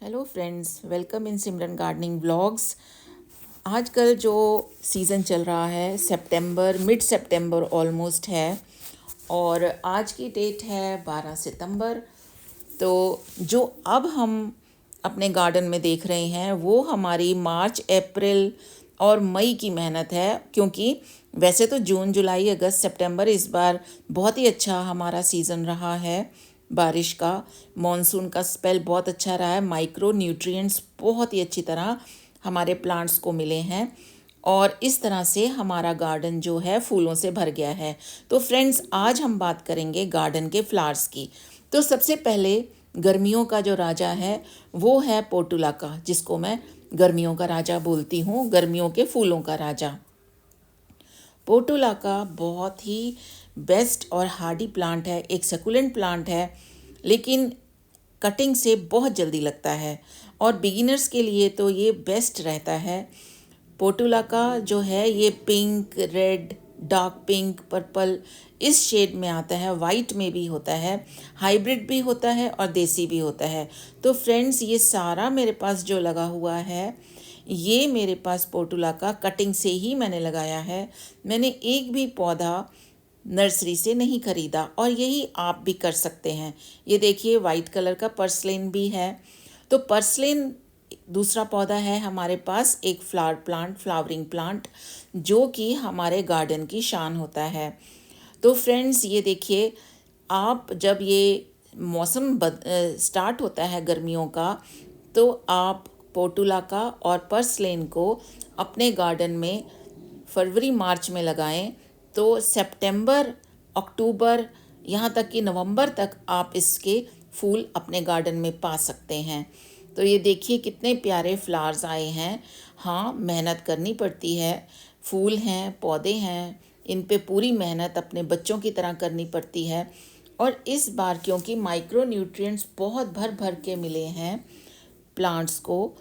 Hello friends, welcome in Simran gardening vlogs. आजकल जो season चल रहा है सितंबर, मिड सितंबर ऑलमोस्ट है और आज की डेट है 12 सितंबर। तो जो अब हम अपने गार्डन में देख रहे हैं वो हमारी मार्च, अप्रैल और मई की मेहनत है, क्योंकि वैसे तो जून, जुलाई, अगस्त, सितंबर इस बार बहुत ही अच्छा हमारा सीज़न रहा है। बारिश का, मॉनसून का स्पेल बहुत अच्छा रहा है। माइक्रो न्यूट्रिएंट्स बहुत ही अच्छी तरह हमारे प्लांट्स को मिले हैं और इस तरह से हमारा गार्डन जो है फूलों से भर गया है। तो फ्रेंड्स, आज हम बात करेंगे गार्डन के फ्लावर्स की। तो सबसे पहले गर्मियों का जो राजा है वो है पोर्टुलाका, जिसको मैं गर्मियों का राजा बोलती हूँ, गर्मियों के फूलों का राजा। पोर्टुलाका बहुत ही बेस्ट और हार्डी प्लांट है, एक सकुलेंट प्लांट है, लेकिन कटिंग से बहुत जल्दी लगता है और बिगिनर्स के लिए तो ये बेस्ट रहता है। पोर्टुलाका जो है ये pink, red, dark pink, purple इस शेड में आता है, वाइट में भी होता है, हाइब्रिड भी होता है और देसी भी होता है। तो फ्रेंड्स, ये सारा मेरे पास जो लगा हुआ है ये मेरे पास पोर्टुलाका कटिंग से ही मैंने लगाया है। मैंने एक भी पौधा नर्सरी से नहीं खरीदा और यही आप भी कर सकते हैं। ये देखिए, वाइट कलर का पर्सलेन भी है। तो पर्सलेन दूसरा पौधा है हमारे पास, एक फ्लावर प्लांट, फ्लावरिंग प्लांट, जो कि हमारे गार्डन की शान होता है। तो फ्रेंड्स, ये देखिए, आप जब ये मौसम स्टार्ट होता है गर्मियों का, तो आप पोर्टुलाका और पर्सलेन को अपने गार्डन में फरवरी मार्च में लगाएं, तो सितंबर, अक्टूबर, यहाँ तक कि नवंबर तक आप इसके फूल अपने गार्डन में पा सकते हैं। तो ये देखिए कितने प्यारे फ्लावर्स आए हैं। हाँ, मेहनत करनी पड़ती है, फूल हैं, पौधे हैं, इन पे पूरी मेहनत अपने बच्चों की तरह करनी पड़ती है। और इस बार क्योंकि माइक्रो न्यूट्रिएंट्स बहुत भर भर के मिले हैं प्लांट्स को,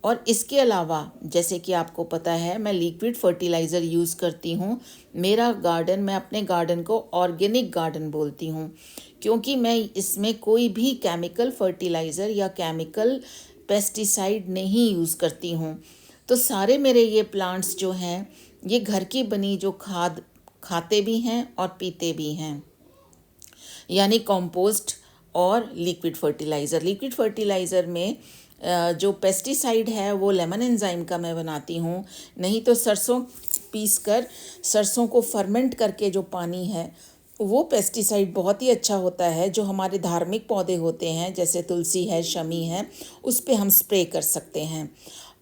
और इसके अलावा जैसे कि आपको पता है मैं लिक्विड फर्टिलाइज़र यूज़ करती हूँ। मेरा गार्डन, मैं अपने गार्डन को ऑर्गेनिक गार्डन बोलती हूँ, क्योंकि मैं इसमें कोई भी केमिकल फर्टिलाइज़र या केमिकल पेस्टिसाइड नहीं यूज़ करती हूँ। तो सारे मेरे ये प्लांट्स जो हैं ये घर की बनी जो खाद खाते भी हैं और पीते भी हैं, यानी कंपोस्ट और लिक्विड फर्टिलाइज़र। लिक्विड फर्टिलाइज़र में जो पेस्टिसाइड है वो लेमन एंजाइम का मैं बनाती हूँ, नहीं तो सरसों पीस कर, सरसों को फर्मेंट करके जो पानी है वो पेस्टिसाइड बहुत ही अच्छा होता है। जो हमारे धार्मिक पौधे होते हैं जैसे तुलसी है, शमी है, उस पे हम स्प्रे कर सकते हैं।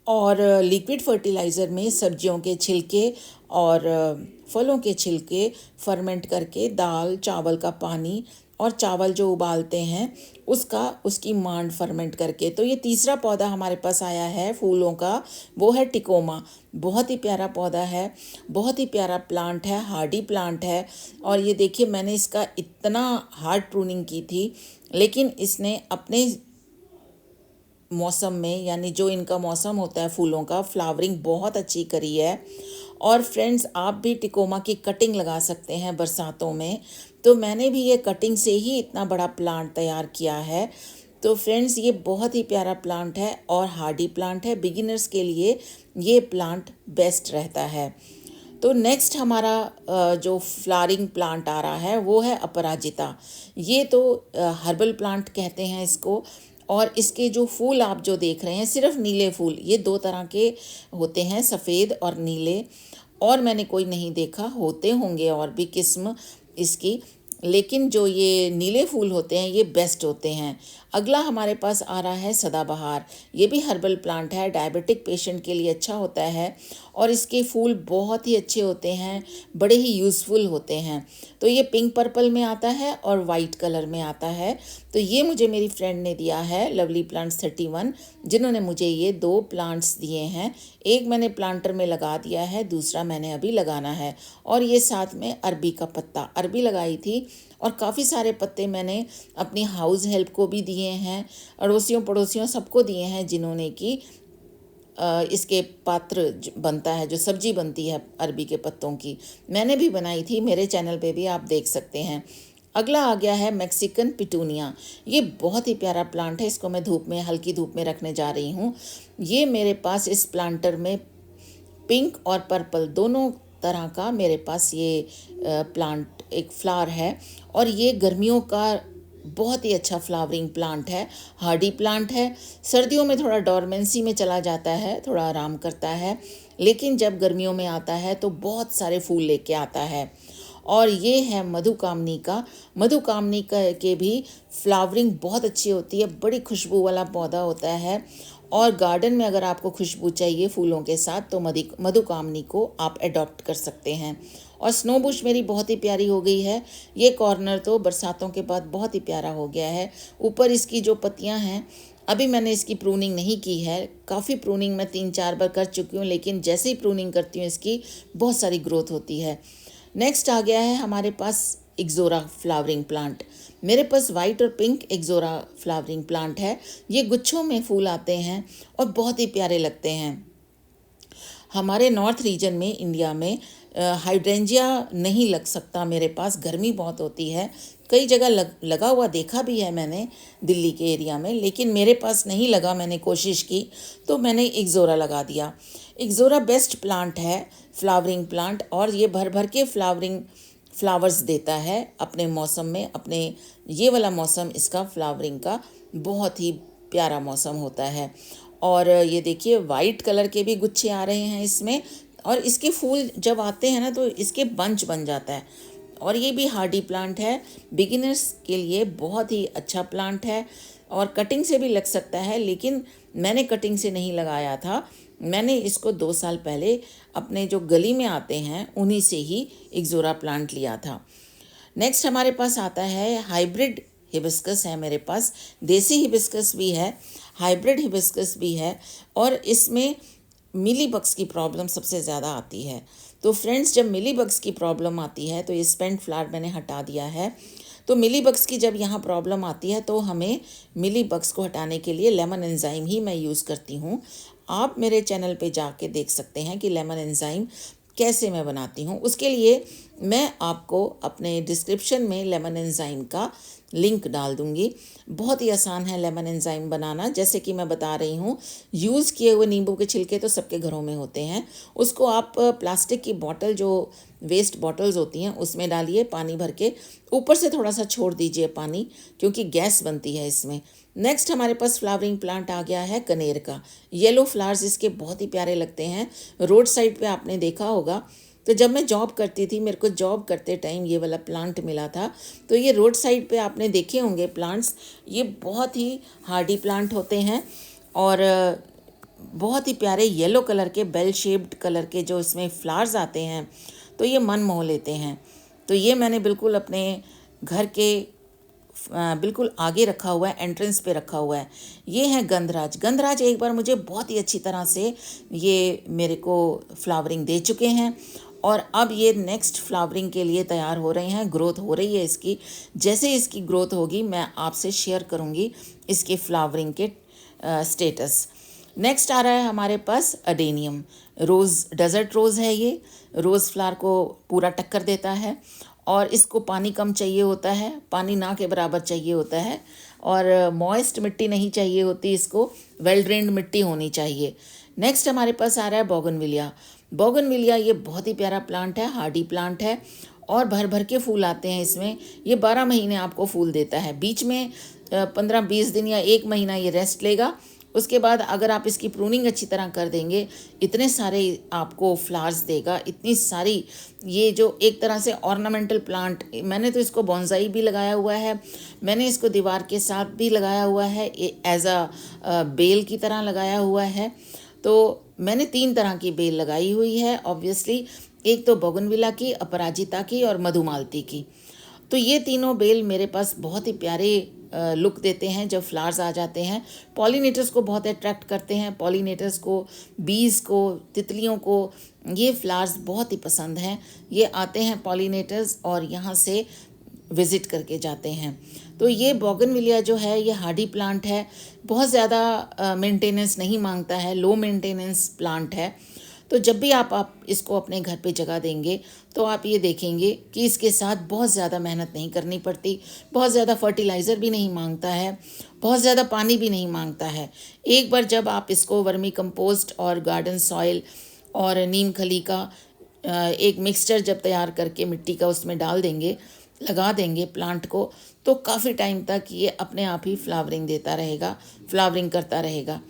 और लिक्विड फर्टिलाइज़र में सब्जियों के छिलके और फलों के छिलके फर्मेंट करके, दाल चावल का पानी और चावल जो उबालते हैं उसकी मांड फर्मेंट करके। तो ये तीसरा पौधा हमारे पास आया है फूलों का, वो है टिकोमा। बहुत ही प्यारा पौधा है, बहुत ही प्यारा प्लांट है, हार्डी प्लांट है। और ये देखिए, मैंने इसका इतना हार्ड प्रूनिंग की थी, लेकिन इसने अपने मौसम में, यानी जो इनका मौसम होता है फूलों का, फ्लावरिंग बहुत अच्छी करी है। और फ्रेंड्स, आप भी टिकोमा की कटिंग लगा सकते हैं बरसातों में। तो मैंने भी ये कटिंग से ही इतना बड़ा प्लांट तैयार किया है। तो फ्रेंड्स, ये बहुत ही प्यारा प्लांट है और हार्डी प्लांट है। बिगिनर्स के लिए ये प्लांट बेस्ट रहता है। तो नेक्स्ट हमारा जो फ्लावरिंग प्लांट आ रहा है वो है अपराजिता। ये तो हर्बल प्लांट कहते हैं इसको। और इसके जो फूल आप जो देख रहे हैं, सिर्फ नीले फूल, ये दो तरह के होते हैं, सफ़ेद और नीले। और मैंने कोई नहीं देखा, होते होंगे और भी किस्म इसकी, लेकिन जो ये नीले फूल होते हैं ये बेस्ट होते हैं। अगला हमारे पास आ रहा है सदाबहार। ये भी हर्बल प्लांट है, डायबिटिक पेशेंट के लिए अच्छा होता है और इसके फूल बहुत ही अच्छे होते हैं, बड़े ही यूज़फुल होते हैं। तो ये पिंक पर्पल में आता है और वाइट कलर में आता है। तो ये मुझे मेरी फ्रेंड ने दिया है, लवली प्लांट्स 31, जिन्होंने मुझे ये 2 प्लांट्स दिए हैं। एक मैंने प्लांटर में लगा दिया है, दूसरा मैंने अभी लगाना है। और ये साथ में अरबी का पत्ता, अरबी लगाई थी और काफ़ी सारे पत्ते मैंने अपनी हाउस हेल्प को भी दिए हैं, अड़ोसियों पड़ोसियों सबको दिए हैं, जिन्होंने कि इसके पात्र बनता है, जो सब्जी बनती है अरबी के पत्तों की, मैंने भी बनाई थी। मेरे चैनल पे भी आप देख सकते हैं। अगला आ गया है मैक्सिकन पिटूनिया। ये बहुत ही प्यारा प्लांट है, इसको मैं धूप में, हल्की धूप में रखने जा रही हूँ। ये मेरे पास इस प्लांटर में पिंक और पर्पल दोनों तरह का मेरे पास ये प्लांट एक फ्लावर है, और ये गर्मियों का बहुत ही अच्छा फ्लावरिंग प्लांट है, हार्डी प्लांट है। सर्दियों में थोड़ा डोरमेंसी में चला जाता है, थोड़ा आराम करता है, लेकिन जब गर्मियों में आता है तो बहुत सारे फूल लेके आता है। और ये है मधुकामनी का। मधुकामनी का के भी फ्लावरिंग बहुत अच्छी होती है, बड़ी खुशबू वाला पौधा होता है। और गार्डन में अगर आपको खुशबू चाहिए फूलों के साथ तो मधुकामनी को आप अडॉप्ट कर सकते हैं। और स्नो बुश मेरी बहुत ही प्यारी हो गई है। ये कॉर्नर तो बरसातों के बाद बहुत ही प्यारा हो गया है। ऊपर इसकी जो पत्तियां हैं, अभी मैंने इसकी प्रूनिंग नहीं की है, काफ़ी प्रूनिंग मैं 3-4 बार कर चुकी हूँ, लेकिन जैसे ही प्रूनिंग करती हूँ इसकी बहुत सारी ग्रोथ होती है। नेक्स्ट आ गया है हमारे पास एक्जोरा फ्लावरिंग प्लांट। मेरे पास वाइट और पिंक एक्जोरा फ्लावरिंग प्लांट है। ये गुच्छों में फूल आते हैं और बहुत ही प्यारे लगते हैं। हमारे नॉर्थ रीजन में इंडिया में हाइड्रेंजिया नहीं लग सकता मेरे पास, गर्मी बहुत होती है। कई जगह लगा हुआ देखा भी है मैंने दिल्ली के एरिया में, लेकिन मेरे पास नहीं लगा। मैंने कोशिश की तो मैंने एक्जोरा लगा दिया। एक्जोरा बेस्ट प्लांट है, फ्लावरिंग प्लांट, और ये भर भर के फ्लावर्स देता है अपने मौसम में। अपने ये वाला मौसम इसका फ्लावरिंग का बहुत ही प्यारा मौसम होता है। और ये देखिए वाइट कलर के भी गुच्छे आ रहे हैं इसमें, और इसके फूल जब आते हैं ना तो इसके बंच बन जाता है। और ये भी हार्डी प्लांट है, बिगिनर्स के लिए बहुत ही अच्छा प्लांट है, और कटिंग से भी लग सकता है, लेकिन मैंने कटिंग से नहीं लगाया था। मैंने इसको 2 साल पहले अपने जो गली में आते हैं उन्हीं से ही एक्जोरा प्लांट लिया था। नेक्स्ट हमारे पास आता है हाइब्रिड हिबिस्कस है मेरे पास। देसी हिबिस्कस भी है, हाइब्रिड हिबिस्कस भी है, और इसमें मिली बग्स की प्रॉब्लम सबसे ज़्यादा आती है। तो फ्रेंड्स, जब मिली बग्स की प्रॉब्लम आती है तो ये स्पेंट फ्लावर मैंने हटा दिया है। तो मिली बग्स की जब यहाँ प्रॉब्लम आती है तो हमें मिली बग्स को हटाने के लिए लेमन एंजाइम ही मैं यूज़ करती हूँ। आप मेरे चैनल पे जाके देख सकते हैं कि लेमन एंजाइम कैसे मैं बनाती हूँ। उसके लिए मैं आपको अपने डिस्क्रिप्शन में लेमन एंजाइम का लिंक डाल दूँगी। बहुत ही आसान है लेमन एंजाइम बनाना। जैसे कि मैं बता रही हूँ, यूज़ किए हुए नींबू के छिलके तो सबके घरों में होते हैं। उसको आप प्लास्टिक की बॉटल, जो वेस्ट बॉटल्स होती हैं, उसमें डालिए पानी भर के, ऊपर से थोड़ा सा छोड़ दीजिए पानी, क्योंकि गैस बनती है इसमें। नेक्स्ट हमारे पास फ्लावरिंग प्लांट आ गया है कनेर का। येलो फ्लावर्स इसके बहुत ही प्यारे लगते हैं। रोड साइड पे आपने देखा होगा। तो जब मैं जॉब करती थी, मेरे को जॉब करते टाइम ये वाला प्लांट मिला था। तो ये रोड साइड पे आपने देखे होंगे प्लांट्स। ये बहुत ही हार्डी प्लांट होते हैं, और बहुत ही प्यारे येलो कलर के, बेल शेप्ड कलर के जो इसमें फ्लावर्स आते हैं, तो ये मन मोह लेते हैं। तो ये मैंने बिल्कुल अपने घर के बिल्कुल आगे रखा हुआ है, एंट्रेंस पे रखा हुआ है। ये है गंधराज। गंधराज एक बार मुझे बहुत ही अच्छी तरह से ये मेरे को फ्लावरिंग दे चुके हैं, और अब ये नेक्स्ट फ्लावरिंग के लिए तैयार हो रहे हैं, ग्रोथ हो रही है इसकी। जैसे इसकी ग्रोथ होगी मैं आपसे शेयर करूँगी इसके फ्लावरिंग के स्टेटस। नेक्स्ट आ रहा है हमारे पास अडेनियम रोज़। डेजर्ट रोज़ है ये। रोज़ फ्लावर को पूरा टक्कर देता है, और इसको पानी कम चाहिए होता है, पानी ना के बराबर चाहिए होता है, और मॉइस्ट मिट्टी नहीं चाहिए होती इसको, वेल ड्रेन्ड मिट्टी होनी चाहिए। नेक्स्ट हमारे पास आ रहा है बोगनविलिया। बोगनविलिया ये बहुत ही प्यारा प्लांट है, हार्डी प्लांट है, और भर भर के फूल आते हैं इसमें। ये 12 महीने आपको फूल देता है। बीच में 15-20 दिन या 1 महीना ये रेस्ट लेगा। उसके बाद अगर आप इसकी प्रूनिंग अच्छी तरह कर देंगे, इतने सारे आपको फ्लावर्स देगा, इतनी सारी। ये जो एक तरह से ऑर्नामेंटल प्लांट, मैंने तो इसको बॉन्साई भी लगाया हुआ है, मैंने इसको दीवार के साथ भी लगाया हुआ है, एज अ बेल की तरह लगाया हुआ है। तो मैंने 3 तरह की बेल लगाई हुई है ऑब्वियसली। एक तो बोगनविला की, अपराजिता की, और मधुमालती की। तो ये तीनों बेल मेरे पास बहुत ही प्यारे लुक देते हैं जब फ्लावर्स आ जाते हैं। पॉलिनेटर्स को बहुत अट्रैक्ट करते हैं। पॉलिनेटर्स को, बीज को, तितलियों को ये फ्लावर्स बहुत ही पसंद हैं। ये आते हैं पॉलिनेटर्स और यहाँ से विज़िट करके जाते हैं। तो ये बोगनविलिया जो है ये हार्डी प्लांट है, बहुत ज़्यादा मेंटेनेंस नहीं मांगता है, लो मेंटेनेंस प्लांट है। तो जब भी आप इसको अपने घर पे जगह देंगे तो आप ये देखेंगे कि इसके साथ बहुत ज़्यादा मेहनत नहीं करनी पड़ती, बहुत ज़्यादा फर्टिलाइज़र भी नहीं मांगता है, बहुत ज़्यादा पानी भी नहीं मांगता है। एक बार जब आप इसको वर्मी कंपोस्ट और गार्डन सॉइल और नीम खली का एक मिक्सचर जब तैयार करके मिट्टी का उसमें डाल देंगे, लगा देंगे प्लांट को, तो काफ़ी टाइम तक ये अपने आप ही फ्लावरिंग देता रहेगा, फ्लावरिंग करता रहेगा।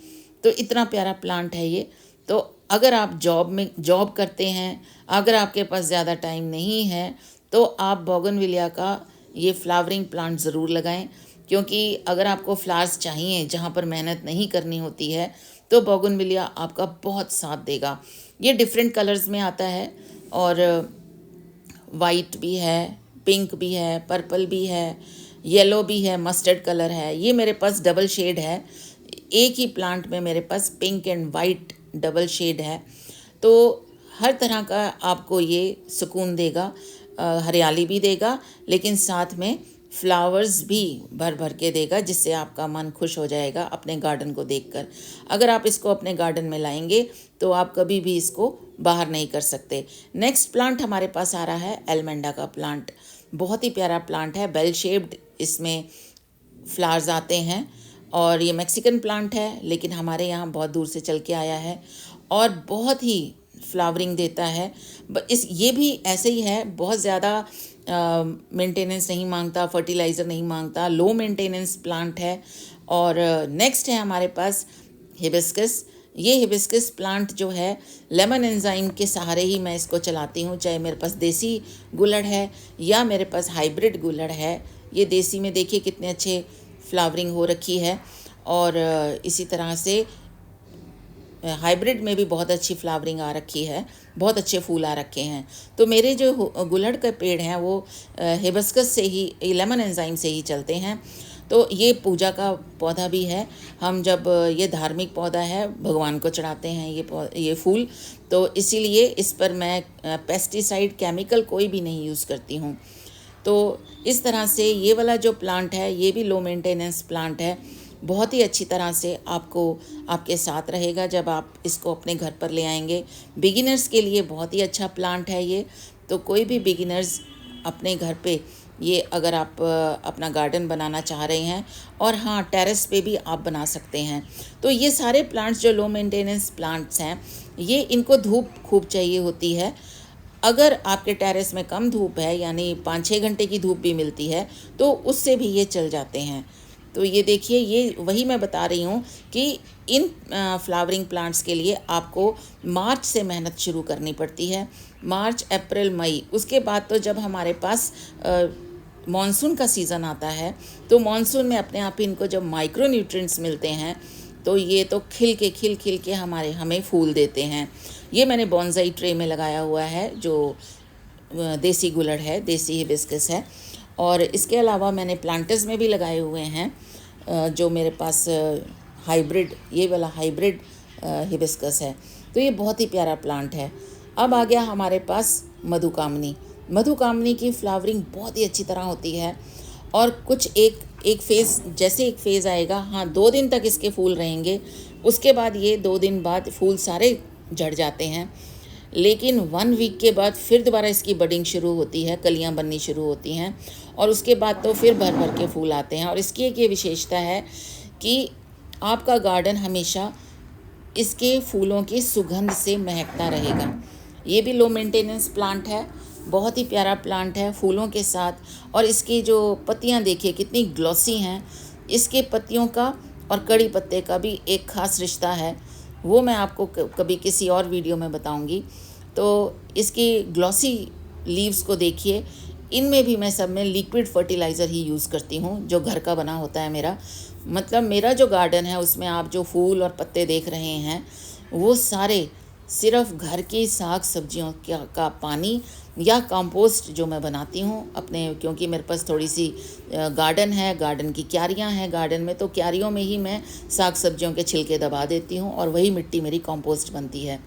तो इतना प्यारा प्लांट है ये। तो अगर आप जॉब करते हैं, अगर आपके पास ज़्यादा टाइम नहीं है, तो आप बोगनविलिया का ये फ्लावरिंग प्लांट ज़रूर लगाएं, क्योंकि अगर आपको फ्लावर्स चाहिए जहाँ पर मेहनत नहीं करनी होती है, तो बोगनविलिया आपका बहुत साथ देगा। ये डिफरेंट कलर्स में आता है और वाइट भी है, पिंक भी है, पर्पल भी है, येलो भी है, मस्टर्ड कलर है। ये मेरे पास डबल शेड है, एक ही प्लांट में मेरे पास pink and white double shade है। तो हर तरह का आपको ये सुकून देगा, हरियाली भी देगा, लेकिन साथ में फ्लावर्स भी भर भर के देगा, जिससे आपका मन खुश हो जाएगा अपने गार्डन को देखकर। अगर आप इसको अपने गार्डन में लाएंगे तो आप कभी भी इसको बाहर नहीं कर सकते। नेक्स्ट प्लांट हमारे पास आ रहा है एलमेंडा का प्लांट। बहुत ही प्यारा प्लांट है, बेल शेप्ड इसमें फ्लावर्स आते हैं और ये मैक्सिकन प्लांट है, लेकिन हमारे यहाँ बहुत दूर से चल के आया है और बहुत ही फ्लावरिंग देता है। ये भी ऐसे ही है, बहुत ज़्यादा मेंटेनेंस नहीं मांगता, फर्टिलाइज़र नहीं मांगता, लो मेंटेनेंस प्लांट है। और नेक्स्ट है हमारे पास हिबिस्कस। ये हिबिस्कस प्लांट जो है, लेमन एंजाइम के सहारे ही मैं इसको चलाती हूँ, चाहे मेरे पास देसी गुलड़ है या मेरे पास हाइब्रिड गुलड़ है। ये देसी में देखिए कितने अच्छे फ्लावरिंग हो रखी है और इसी तरह से हाइब्रिड में भी बहुत अच्छी फ्लावरिंग आ रखी है, बहुत अच्छे फूल आ रखे हैं। तो मेरे जो गुलड़ के पेड़ हैं वो हिबिस्कस से ही, लेमन एंजाइम से ही चलते हैं। तो ये पूजा का पौधा भी है, हम जब ये धार्मिक पौधा है, भगवान को चढ़ाते हैं ये फूल, तो इसीलिए इस पर मैं पेस्टिसाइड केमिकल कोई भी नहीं यूज़ करती हूँ। तो इस तरह से ये वाला जो प्लांट है ये भी लो मेंटेनेंस प्लांट है, बहुत ही अच्छी तरह से आपको आपके साथ रहेगा जब आप इसको अपने घर पर ले आएंगे। बिगिनर्स के लिए बहुत ही अच्छा प्लांट है ये। तो कोई भी बिगिनर्स अपने घर पे ये, अगर आप अपना गार्डन बनाना चाह रहे हैं, और हाँ, टेरेस पे भी आप बना सकते हैं। तो ये सारे प्लांट्स जो लो मेंटेनेंस प्लांट्स हैं, ये इनको धूप खूब चाहिए होती है। अगर आपके टेरेस में कम धूप है, यानी 5-6 घंटे की धूप भी मिलती है, तो उससे भी ये चल जाते हैं। तो ये देखिए, ये वही मैं बता रही हूँ कि इन फ्लावरिंग प्लांट्स के लिए आपको मार्च से मेहनत शुरू करनी पड़ती है, मार्च, अप्रैल, मई। उसके बाद तो जब हमारे पास मॉनसून का सीज़न आता है, तो मॉनसून में अपने आप ही इनको जब माइक्रो न्यूट्रिएंट्स मिलते हैं, तो ये तो खिल के हमें फूल देते हैं। ये मैंने बॉन्साई ट्रे में लगाया हुआ है, जो देसी गुलड़ है, देसी हिबिस्कस है। और इसके अलावा मैंने प्लांटर्स में भी लगाए हुए हैं, जो मेरे पास हाइब्रिड, ये वाला हाइब्रिड हिबिस्कस है। तो ये बहुत ही प्यारा प्लांट है। अब आ गया हमारे पास मधुकामनी। मधुकामनी की फ्लावरिंग बहुत ही अच्छी तरह होती है और कुछ एक फ़ेज़ आएगा, हाँ, 2 दिन तक इसके फूल रहेंगे, उसके बाद ये 2 दिन बाद फूल सारे झड़ जाते हैं। लेकिन 1 वीक के बाद फिर दोबारा इसकी बडिंग शुरू होती है, कलियां बननी शुरू होती हैं और उसके बाद तो फिर भर भर के फूल आते हैं। और इसकी एक ये विशेषता है कि आपका गार्डन हमेशा इसके फूलों की सुगंध से महकता रहेगा। ये भी लो मेंटेनेंस प्लांट है, बहुत ही प्यारा प्लांट है फूलों के साथ। और इसकी जो पत्तियां देखिए कितनी ग्लॉसी हैं। इसके पत्तियों का और कड़ी पत्ते का भी एक ख़ास रिश्ता है, वो मैं आपको कभी किसी और वीडियो में बताऊंगी। तो इसकी ग्लॉसी लीव्स को देखिए, इनमें भी मैं सब में लिक्विड फर्टिलाइज़र ही यूज़ करती हूँ, जो घर का बना होता है मेरा। मतलब मेरा जो गार्डन है उसमें आप जो फूल और पत्ते देख रहे हैं, वो सारे सिर्फ घर की साग सब्जियों का पानी या कंपोस्ट जो मैं बनाती हूँ अपने, क्योंकि मेरे पास थोड़ी सी गार्डन है, गार्डन की क्यारियाँ हैं गार्डन में, तो क्यारियों में ही मैं साग सब्जियों के छिलके दबा देती हूँ और वही मिट्टी मेरी कंपोस्ट बनती है।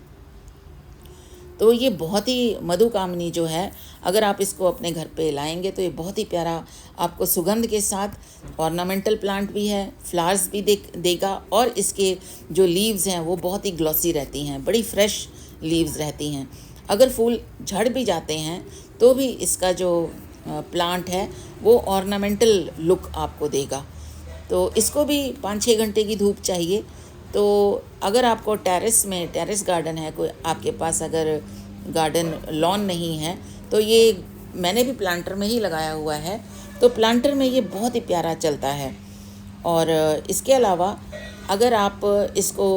तो ये बहुत ही मधुकामनी जो है, अगर आप इसको अपने घर पे लाएंगे तो ये बहुत ही प्यारा आपको सुगंध के साथ ऑर्नामेंटल प्लांट भी है, फ्लावर्स भी देगा और इसके जो लीव्स हैं वो बहुत ही ग्लॉसी रहती हैं, बड़ी फ्रेश लीव्स रहती हैं। अगर फूल झड़ भी जाते हैं तो भी इसका जो प्लांट है वो ऑर्नामेंटल लुक आपको देगा। तो इसको भी 5-6 घंटे की धूप चाहिए। तो अगर आपको टेरेस गार्डन है, कोई आपके पास अगर गार्डन लॉन नहीं है, तो ये मैंने भी प्लांटर में ही लगाया हुआ है। तो प्लांटर में ये बहुत ही प्यारा चलता है। और इसके अलावा अगर आप इसको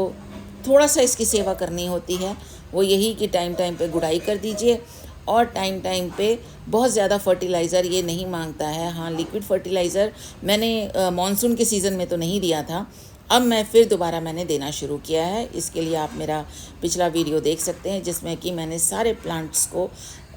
थोड़ा सा इसकी सेवा करनी होती है, वो यही कि टाइम टाइम पे गुड़ाई कर दीजिए और टाइम टाइम पे बहुत ज़्यादा फर्टिलाइज़र ये नहीं मांगता है। हाँ, लिक्विड फर्टिलाइज़र मैंने मॉनसून के सीज़न में तो नहीं दिया था, अब मैं फिर दोबारा मैंने देना शुरू किया है। इसके लिए आप मेरा पिछला वीडियो देख सकते हैं जिसमें कि मैंने सारे प्लांट्स को,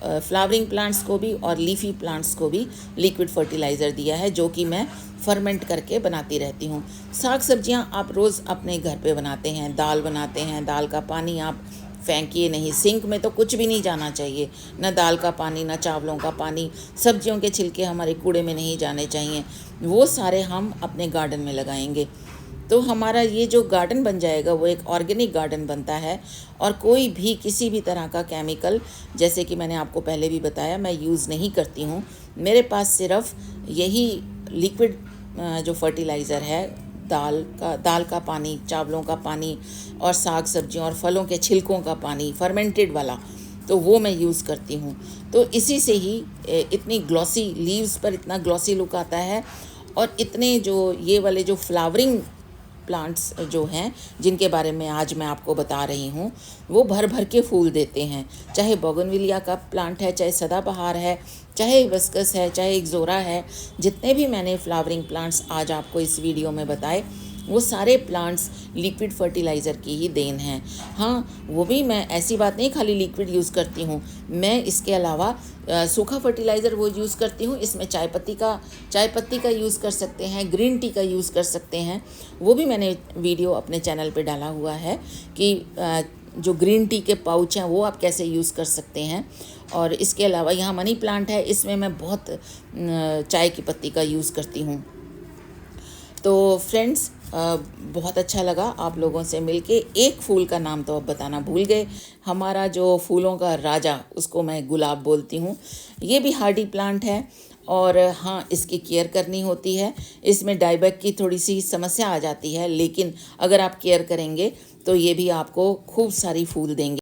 फ्लावरिंग प्लांट्स को भी और लीफी प्लांट्स को भी लिक्विड फर्टिलाइज़र दिया है, जो कि मैं फर्मेंट करके बनाती रहती हूँ। साग सब्जियाँ आप रोज़ अपने घर पे बनाते हैं, दाल बनाते हैं, दाल का पानी आप फेंकिए नहीं, सिंक में तो कुछ भी नहीं जाना चाहिए, ना दाल का पानी, ना चावलों का पानी, सब्जियों के छिलके हमारे कूड़े में नहीं जाने चाहिए। वो सारे हम अपने गार्डन में लगाएंगे तो हमारा ये जो गार्डन बन जाएगा वो एक ऑर्गेनिक गार्डन बनता है। और कोई भी किसी भी तरह का केमिकल, जैसे कि मैंने आपको पहले भी बताया, मैं यूज़ नहीं करती हूँ। मेरे पास सिर्फ यही लिक्विड जो फर्टिलाइज़र है, दाल का पानी, चावलों का पानी और साग सब्जियों और फलों के छिलकों का पानी, फर्मेंटेड वाला, तो वो मैं यूज़ करती हूँ। तो इसी से ही इतनी ग्लॉसी लीव्स पर इतना ग्लॉसी लुक आता है। और इतने जो ये वाले जो फ्लावरिंग प्लांट्स जो हैं जिनके बारे में आज मैं आपको बता रही हूँ, वो भर भर के फूल देते हैं। चाहे बोगनविलिया का प्लांट है, चाहे सदाबहार है, चाहे हिबिस्कस है, चाहे इक्ज़ोरा है, जितने भी मैंने फ्लावरिंग प्लांट्स आज आपको इस वीडियो में बताए, वो सारे प्लांट्स लिक्विड फर्टिलाइज़र की ही देन हैं। हाँ, वो भी मैं ऐसी बात नहीं खाली लिक्विड यूज़ करती हूँ, मैं इसके अलावा सूखा फर्टिलाइज़र वो यूज़ करती हूँ। इसमें चाय पत्ती का यूज़ कर सकते हैं, ग्रीन टी का यूज़ कर सकते हैं। वो भी मैंने वीडियो अपने चैनल पे डाला हुआ है कि जो ग्रीन टी के पाउच हैं वो आप कैसे यूज़ कर सकते हैं। और इसके अलावा यहाँ मनी प्लांट है, इसमें मैं बहुत चाय की पत्ती का यूज़ करती हूँ। तो फ्रेंड्स, बहुत अच्छा लगा आप लोगों से मिलके। एक फूल का नाम तो अब बताना भूल गए, हमारा जो फूलों का राजा, उसको मैं गुलाब बोलती हूँ। ये भी हार्डी प्लांट है और हाँ, इसकी केयर करनी होती है। इसमें डाईबैक की थोड़ी सी समस्या आ जाती है, लेकिन अगर आप केयर करेंगे तो ये भी आपको खूब सारी फूल देंगे।